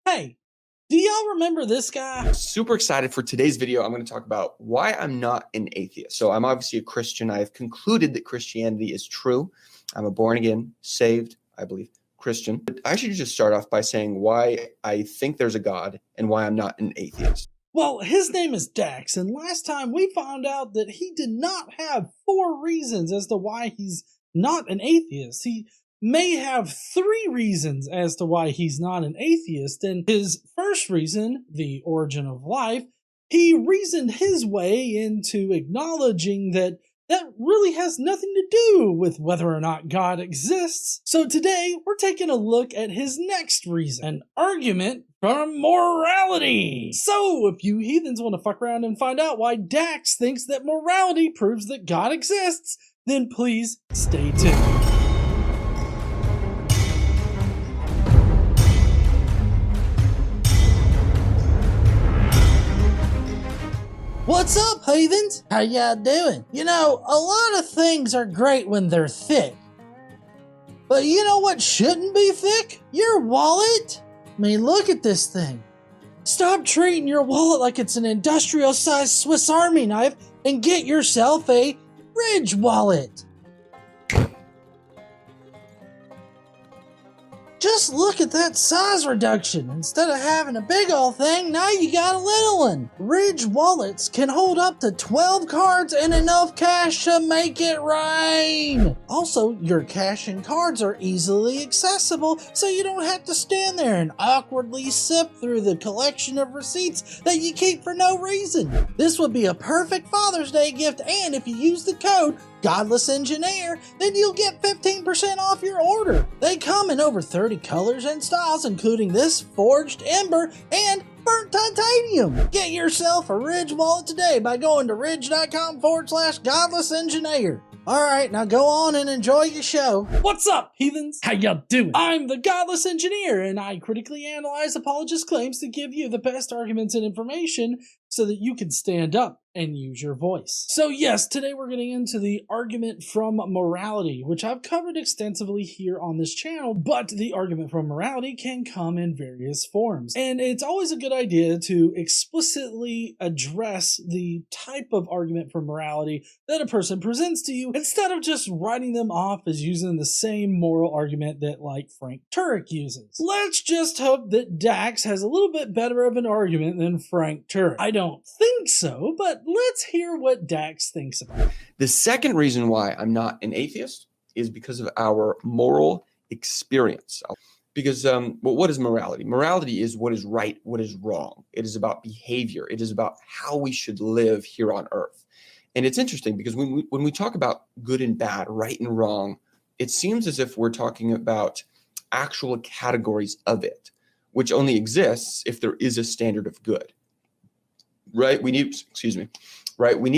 Hey, do y'all remember this guy? Super excited for today's video. I'm going to talk about why I'm not an atheist. So I'm obviously a Christian. I have concluded that Christianity is true. I'm a born again, saved, I believe, Christian. But I should just start off by saying why I think there's a God and why I'm not an atheist. Well, his name is Dax, and last time we found out that he did not have 4 reasons as to why he's not an atheist. He may have 3 reasons as to why he's not an atheist, and his first reason, the origin of life, he reasoned his way into acknowledging that really has nothing to do with whether or not God exists. So today, we're taking a look at his next reason, an argument from morality. So if you heathens want to fuck around and find out why Dax thinks that morality proves that God exists, then please stay tuned. What's up, heathens? How y'all doing? You know, a lot of things are great when they're thick. But you know what shouldn't be thick? Your wallet. I mean, look at this thing. Stop treating your wallet like it's an industrial-sized Swiss Army knife and get yourself a Ridge wallet. Just look at that size reduction. Instead of having a big old thing, now you got a little one. Ridge wallets can hold up to 12 cards and enough cash to make it rain. Also, your cash and cards are easily accessible, so you don't have to stand there and awkwardly sift through the collection of receipts that you keep for no reason. This would be a perfect Father's Day gift, and if you use the code Godless Engineer, then you'll get 15% off your order. They come in over 30 colors and styles, including this forged ember and burnt titanium. Get yourself a Ridge wallet today by going to ridge.com/godlessengineer. Alright, now go on and enjoy your show. What's up, heathens? How y'all doing? I'm the Godless Engineer, and I critically analyze apologists' claims to give you the best arguments and information so that you can stand up and use your voice. So yes, today we're getting into the argument from morality, which I've covered extensively here on this channel, but the argument from morality can come in various forms. And it's always a good idea to explicitly address the type of argument from morality that a person presents to you, instead of just writing them off as using the same moral argument that like Frank Turek uses. Let's just hope that Dax has a little bit better of an argument than Frank Turek. I don't think so, but let's hear what Dax thinks about it. The second reason why I'm not an atheist is because of our moral experience. Because what is morality? Morality is what is right, what is wrong. It is about behavior. It is about how we should live here on earth. And it's interesting because when we talk about good and bad, right and wrong, it seems as if we're talking about actual categories of it, which only exists if there is a standard of good. Right? We need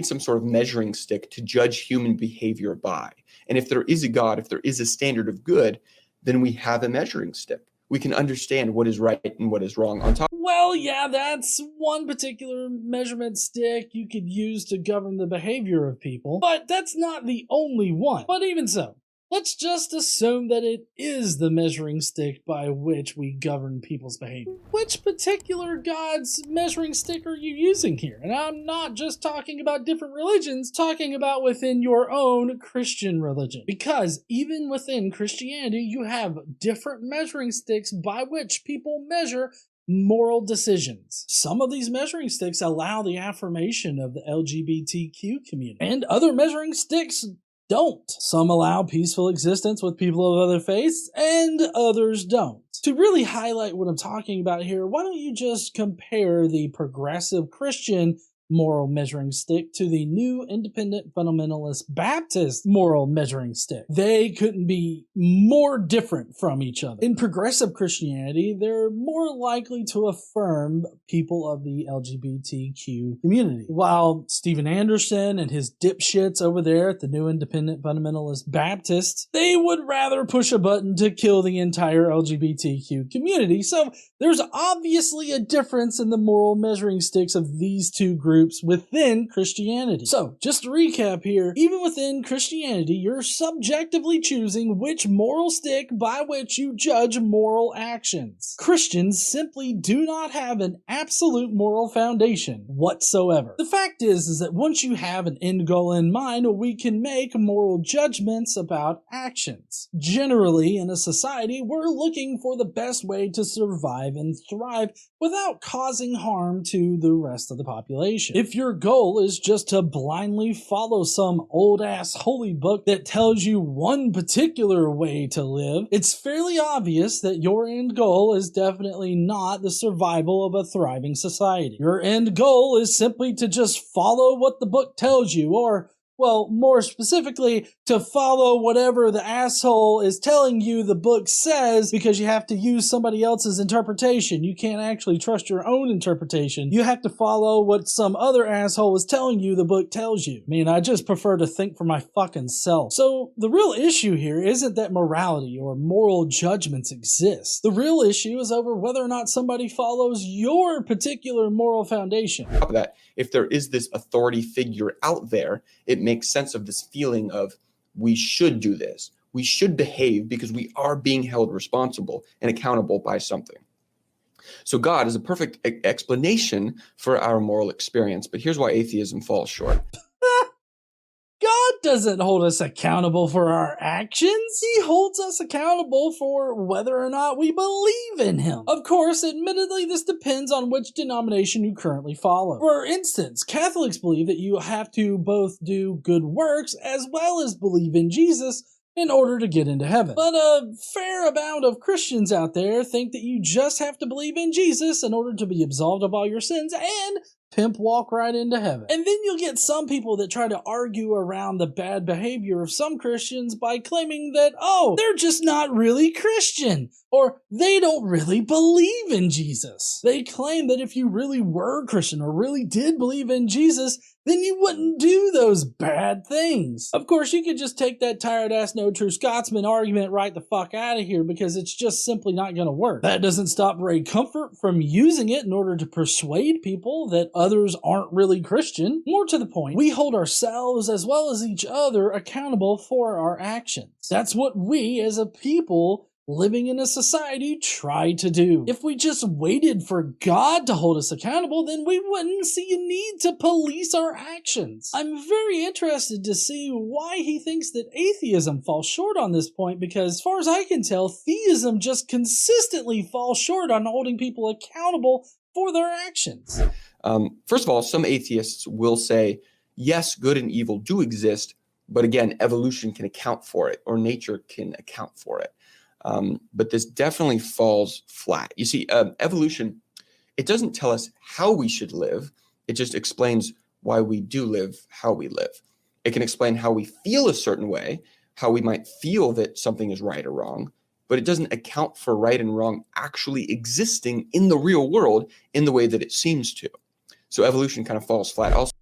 some sort of measuring stick to judge human behavior by. And if there is a God, if there is a standard of good, then we have a measuring stick. We can understand what is right and what is wrong on top. Well, yeah, that's one particular measurement stick you could use to govern the behavior of people, but that's not the only one. But even so, let's just assume that it is the measuring stick by which we govern people's behavior. Which particular God's measuring stick are you using here? And I'm not just talking about different religions, talking about within your own Christian religion. Because even within Christianity, you have different measuring sticks by which people measure moral decisions. Some of these measuring sticks allow the affirmation of the LGBTQ community, and other measuring sticks don't. Some allow peaceful existence with people of other faiths, and others don't. To really highlight what I'm talking about here, why don't you just compare the progressive Christian moral measuring stick to the new independent fundamentalist Baptist moral measuring stick? They couldn't be more different from each other. In progressive Christianity, they're more likely to affirm people of the LGBTQ community, while Steven Anderson and his dipshits over there at the new independent fundamentalist Baptists, they would rather push a button to kill the entire LGBTQ community. So there's obviously a difference in the moral measuring sticks of these two groups groups within Christianity. So, just to recap here, even within Christianity, you're subjectively choosing which moral stick by which you judge moral actions. Christians simply do not have an absolute moral foundation whatsoever. The fact is that once you have an end goal in mind, we can make moral judgments about actions. Generally, in a society, we're looking for the best way to survive and thrive without causing harm to the rest of the population. If your goal is just to blindly follow some old-ass holy book that tells you one particular way to live, it's fairly obvious that your end goal is definitely not the survival of a thriving society. Your end goal is simply to just follow what the book tells you, or, well, more specifically, to follow whatever the asshole is telling you the book says, because you have to use somebody else's interpretation. You can't actually trust your own interpretation. You have to follow what some other asshole is telling you the book tells you. I mean, I just prefer to think for my fucking self. So, the real issue here isn't that morality or moral judgments exist. The real issue is over whether or not somebody follows your particular moral foundation. That if there is this authority figure out there, it makes sense of this feeling of we should do this. We should behave because we are being held responsible and accountable by something. So God is a perfect explanation for our moral experience, but here's why atheism falls short. God doesn't hold us accountable for our actions. He holds us accountable for whether or not we believe in him. Of course, admittedly, this depends on which denomination you currently follow. For instance, Catholics believe that you have to both do good works as well as believe in Jesus in order to get into heaven. But a fair amount of Christians out there think that you just have to believe in Jesus in order to be absolved of all your sins and pimp walk right into heaven. And then you'll get some people that try to argue around the bad behavior of some Christians by claiming that, oh, they're just not really Christian, or they don't really believe in Jesus. They claim that if you really were Christian or really did believe in Jesus, then you wouldn't do those bad things. Of course, you could just take that tired-ass no true Scotsman argument right the fuck out of here because it's just simply not gonna work. That doesn't stop Ray Comfort from using it in order to persuade people that others aren't really Christian. More to the point, we hold ourselves as well as each other accountable for our actions. That's what we as a people living in a society try to do. If we just waited for God to hold us accountable, then we wouldn't see a need to police our actions. I'm very interested to see why he thinks that atheism falls short on this point, because as far as I can tell, theism just consistently falls short on holding people accountable for their actions. First of all, some atheists will say, yes, good and evil do exist, but again, evolution can account for it, or nature can account for it. But this definitely falls flat. You see, evolution, it doesn't tell us how we should live. It just explains why we do live how we live. It can explain how we feel a certain way, how we might feel that something is right or wrong, but it doesn't account for right and wrong actually existing in the real world in the way that it seems to. So evolution kind of falls flat also.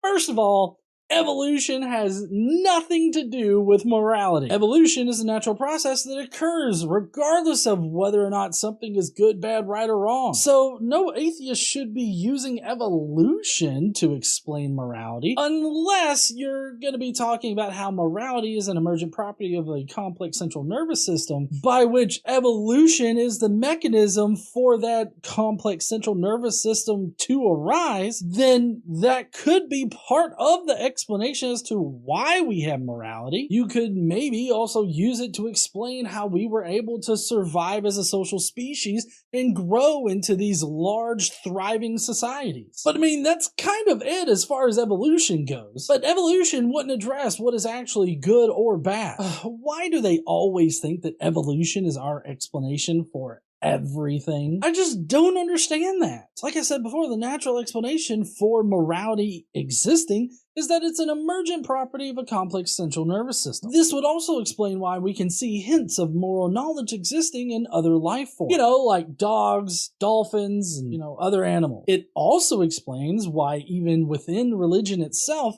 First of all, evolution has nothing to do with morality. Evolution is a natural process that occurs regardless of whether or not something is good, bad, right, or wrong. So no atheist should be using evolution to explain morality, unless you're going to be talking about how morality is an emergent property of a complex central nervous system, by which evolution is the mechanism for that complex central nervous system to arise. Then that could be part of the explanation as to why we have morality. You could maybe also use it to explain how we were able to survive as a social species and grow into these large, thriving societies. But I mean, that's kind of it as far as evolution goes. But evolution wouldn't address what is actually good or bad. Why do they always think that evolution is our explanation for everything? I just don't understand that. Like I said before, the natural explanation for morality existing is that it's an emergent property of a complex central nervous system. This would also explain why we can see hints of moral knowledge existing in other life forms. Like dogs, dolphins, and, other animals. It also explains why even within religion itself,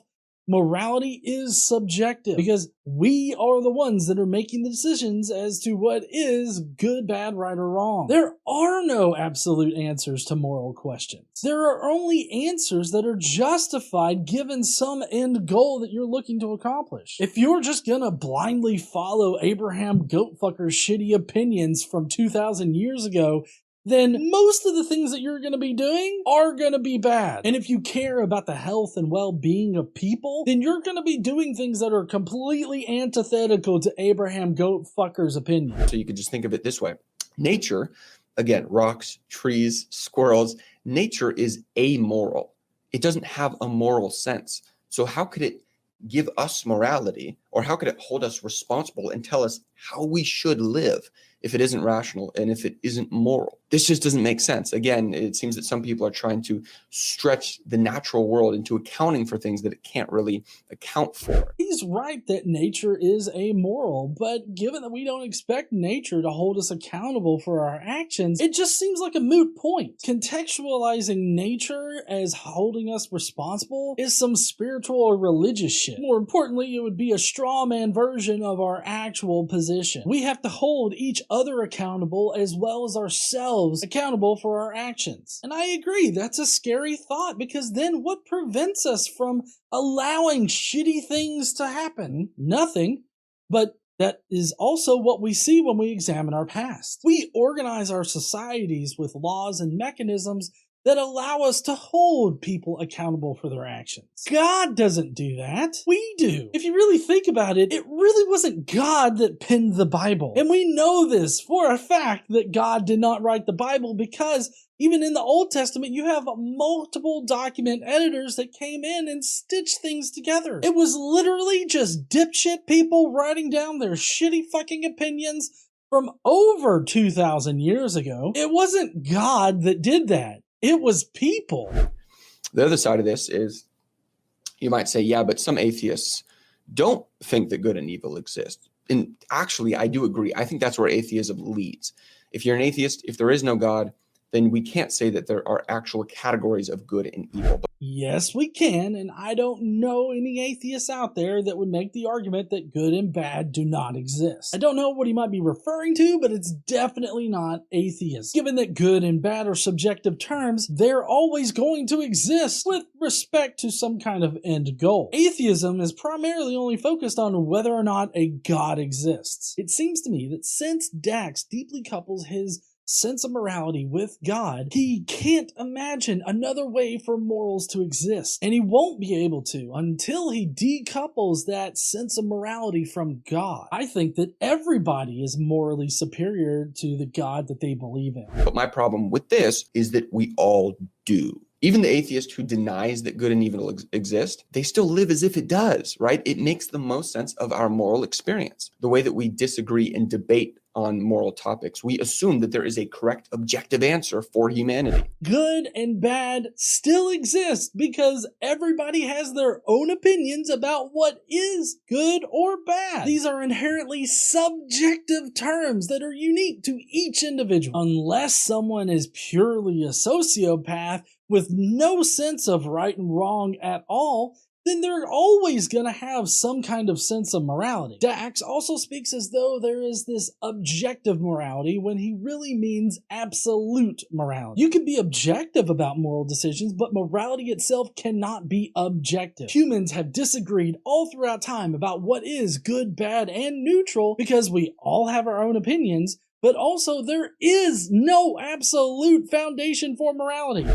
Morality is subjective because we are the ones that are making the decisions as to what is good, bad, right, or wrong. There are no absolute answers to moral questions. There are only answers that are justified given some end goal that you're looking to accomplish. If you're just gonna blindly follow Abraham Goatfucker's shitty opinions from 2,000 years ago, then most of the things that you're going to be doing are going to be bad. And if you care about the health and well-being of people, then you're going to be doing things that are completely antithetical to Abraham Goatfucker's opinion. So you could just think of it this way. Nature, again, rocks, trees, squirrels, nature is amoral. It doesn't have a moral sense. So how could it give us morality, or how could it hold us responsible and tell us how we should live if it isn't rational and if it isn't moral? This just doesn't make sense. Again, it seems that some people are trying to stretch the natural world into accounting for things that it can't really account for. He's right that nature is amoral, but given that we don't expect nature to hold us accountable for our actions, it just seems like a moot point. Contextualizing nature as holding us responsible is some spiritual or religious shit. More importantly, it would be a straw man version of our actual position. We have to hold each other accountable as well as ourselves accountable for our actions. And I agree, that's a scary thought, because then what prevents us from allowing shitty things to happen? Nothing. But that is also what we see when we examine our past. We organize our societies with laws and mechanisms that allow us to hold people accountable for their actions. God doesn't do that. We do. If you really think about it, it really wasn't God that penned the Bible. And we know this for a fact that God did not write the Bible, because even in the Old Testament, you have multiple document editors that came in and stitched things together. It was literally just dipshit people writing down their shitty fucking opinions from over 2,000 years ago. It wasn't God that did that. It was people. The other side of this is, you might say, yeah, but some atheists don't think that good and evil exist. And actually, I do agree. I think that's where atheism leads. If you're an atheist, if there is no God, then we can't say that there are actual categories of good and evil. Yes, we can, and I don't know any atheists out there that would make the argument that good and bad do not exist. I don't know what he might be referring to, but it's definitely not atheist. Given that good and bad are subjective terms, they're always going to exist with respect to some kind of end goal. Atheism is primarily only focused on whether or not a God exists. It seems to me that since Dax deeply couples his sense of morality with God, he can't imagine another way for morals to exist. And he won't be able to until he decouples that sense of morality from God. I think that everybody is morally superior to the God that they believe in. But my problem with this is that we all do. Even the atheist who denies that good and evil exist, they still live as if it does, right? It makes the most sense of our moral experience. The way that we disagree and debate on moral topics, we assume that there is a correct objective answer for humanity. Good and bad still exist because everybody has their own opinions about what is good or bad. These are inherently subjective terms that are unique to each individual. Unless someone is purely a sociopath with no sense of right and wrong at all, then they're always going to have some kind of sense of morality. Dax also speaks as though there is this objective morality when he really means absolute morality. You can be objective about moral decisions, but morality itself cannot be objective. Humans have disagreed all throughout time about what is good, bad, and neutral because we all have our own opinions, but also there is no absolute foundation for morality.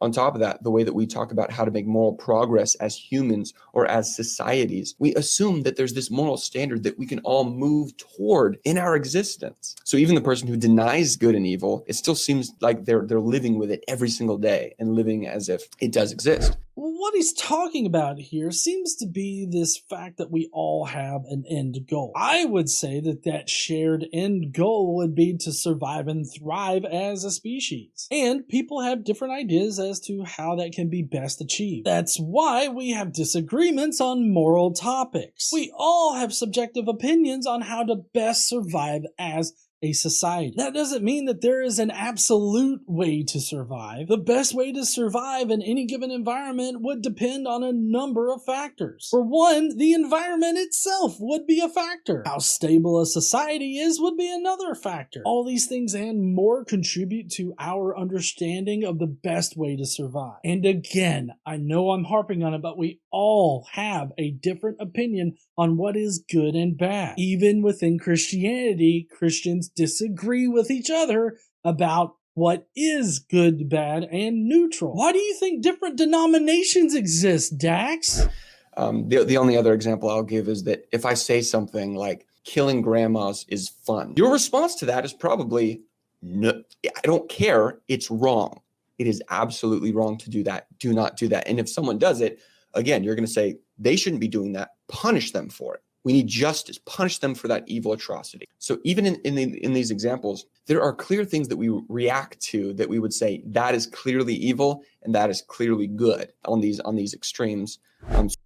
On top of that, the way that we talk about how to make moral progress as humans or as societies, we assume that there's this moral standard that we can all move toward in our existence. So even the person who denies good and evil, it still seems like they're living with it every single day and living as if it does exist. What he's talking about here seems to be this fact that we all have an end goal. I would say that that shared end goal would be to survive and thrive as a species. And people have different ideas as to how that can be best achieved. That's why we have disagreements on moral topics. We all have subjective opinions on how to best survive as a society. That doesn't mean that there is an absolute way to survive. The best way to survive in any given environment would depend on a number of factors. For one, the environment itself would be a factor. How stable a society is would be another factor. All these things and more contribute to our understanding of the best way to survive. And again, I know I'm harping on it, but we all have a different opinion on what is good and bad. Even within Christianity, Christians disagree with each other about what is good, bad, and neutral. Why do you think different denominations exist, Dax? The only other example I'll give is that if I say something like killing grandmas is fun, your response to that is probably, no, I don't care, it's wrong. It is absolutely wrong to do that. Do not do that. And if someone does it, again, you're going to say they shouldn't be doing that. Punish them for it. We need justice. Punish them for that evil atrocity. So even in these examples, there are clear things that we react to that we would say that is clearly evil and that is clearly good on these extremes.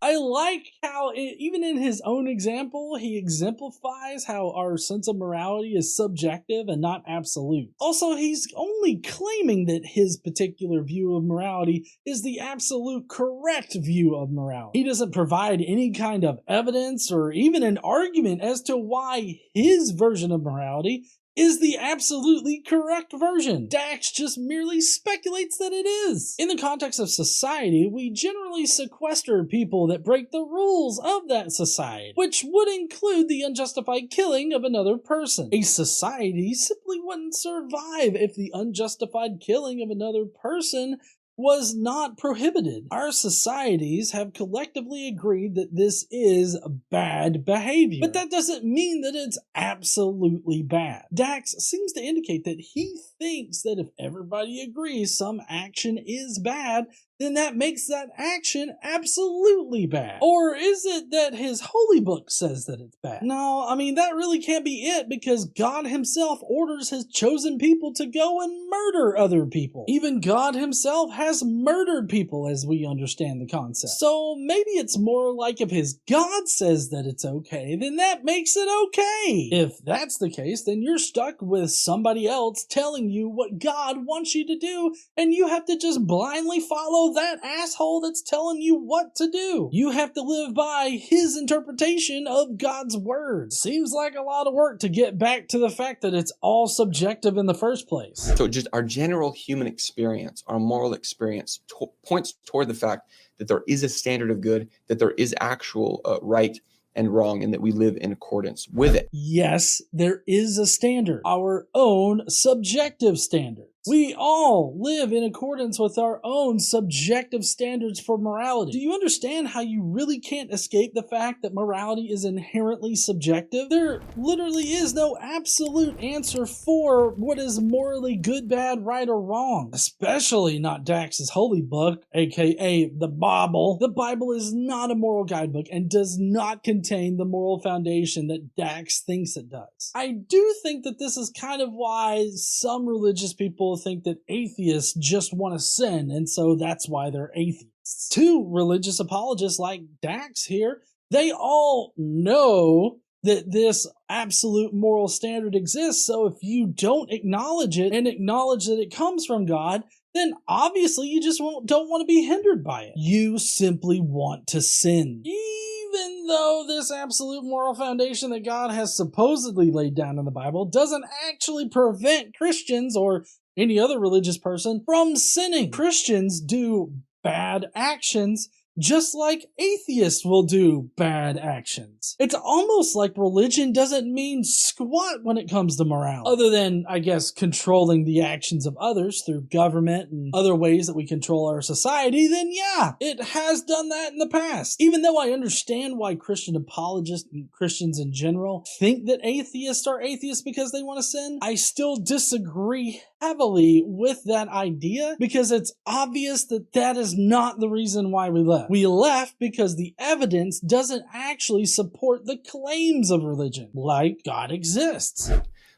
I like how, even in his own example, he exemplifies how our sense of morality is subjective and not absolute. Also, he's only claiming that his particular view of morality is the absolute correct view of morality. He doesn't provide any kind of evidence or even an argument as to why his version of morality is the absolutely correct version. Dax just merely speculates that it is. In the context of society, we generally sequester people that break the rules of that society, which would include the unjustified killing of another person. A society simply wouldn't survive if the unjustified killing of another person was not prohibited. Our societies have collectively agreed that this is bad behavior, but that doesn't mean that it's absolutely bad. Dax seems to indicate that he thinks that if everybody agrees some action is bad, then that makes that action absolutely bad. Or is it that his holy book says that it's bad? No, I mean, that really can't be it, because God himself orders his chosen people to go and murder other people. Even God himself has murdered people, as we understand the concept. So maybe it's more like if his God says that it's okay, then that makes it okay. If that's the case, then you're stuck with somebody else telling you what God wants you to do, and you have to just blindly follow that asshole that's telling you what to do. You have to live by his interpretation of God's word. Seems like a lot of work to get back to the fact that it's all subjective in the first place. So just our general human experience, our moral experience points toward the fact that there is a standard of good, that there is actual right and wrong, and that we live in accordance with it. Yes, there is a standard, our own subjective standard. We all live in accordance with our own subjective standards for morality. Do you understand how you really can't escape the fact that morality is inherently subjective? There literally is no absolute answer for what is morally good, bad, right, or wrong. Especially not Dax's holy book, aka the Bible. The Bible is not a moral guidebook and does not contain the moral foundation that Dax thinks it does. I do think that this is kind of why some religious people think that atheists just want to sin, and so that's why they're atheists. Two religious apologists like Dax here, they all know that this absolute moral standard exists, so if you don't acknowledge it and acknowledge that it comes from God, then obviously you just don't want to be hindered by it. You simply want to sin. Even though this absolute moral foundation that God has supposedly laid down in the Bible doesn't actually prevent Christians or any other religious person from sinning. Christians do bad actions just like atheists will do bad actions. It's almost like religion doesn't mean squat when it comes to morality, other than, I guess, controlling the actions of others through government and other ways that we control our society. Then yeah, it has done that in the past. Even though I understand why Christian apologists and Christians in general think that atheists are atheists because they want to sin, I still disagree heavily with that idea, because it's obvious that that is not the reason why we left. We left because the evidence doesn't actually support the claims of religion, like God exists.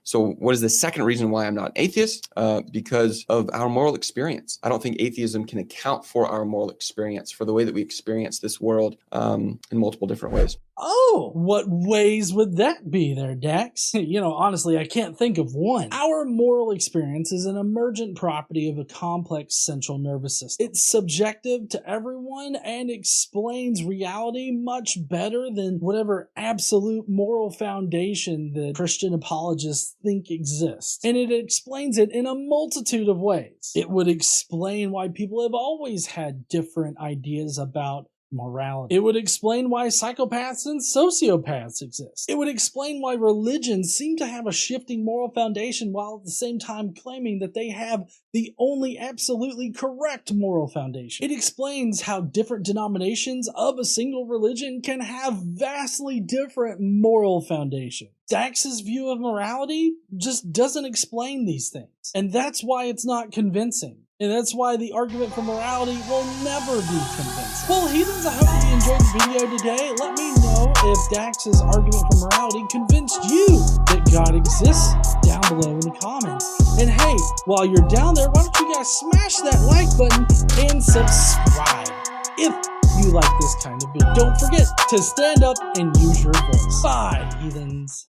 So what is the second reason why I'm not an atheist? Because of our moral experience. I don't think atheism can account for our moral experience, for the way that we experience this world in multiple different ways. Oh, what ways would that be there, Dax? Honestly, I can't think of one. Our moral experience is an emergent property of a complex central nervous system. It's subjective to everyone and explains reality much better than whatever absolute moral foundation that Christian apologists think exists. And it explains it in a multitude of ways. It would explain why people have always had different ideas about morality. It would explain why psychopaths and sociopaths exist. It would explain why religions seem to have a shifting moral foundation while at the same time claiming that they have the only absolutely correct moral foundation. It explains how different denominations of a single religion can have vastly different moral foundations. Dax's view of morality just doesn't explain these things. And that's why it's not convincing. And that's why the argument for morality will never be convincing. Well, heathens, I hope that you enjoyed the video today. Let me know if Dax's argument for morality convinced you that God exists down below in the comments. And hey, while you're down there, why don't you guys smash that like button and subscribe if you like this kind of video. Don't forget to stand up and use your voice. Bye, heathens.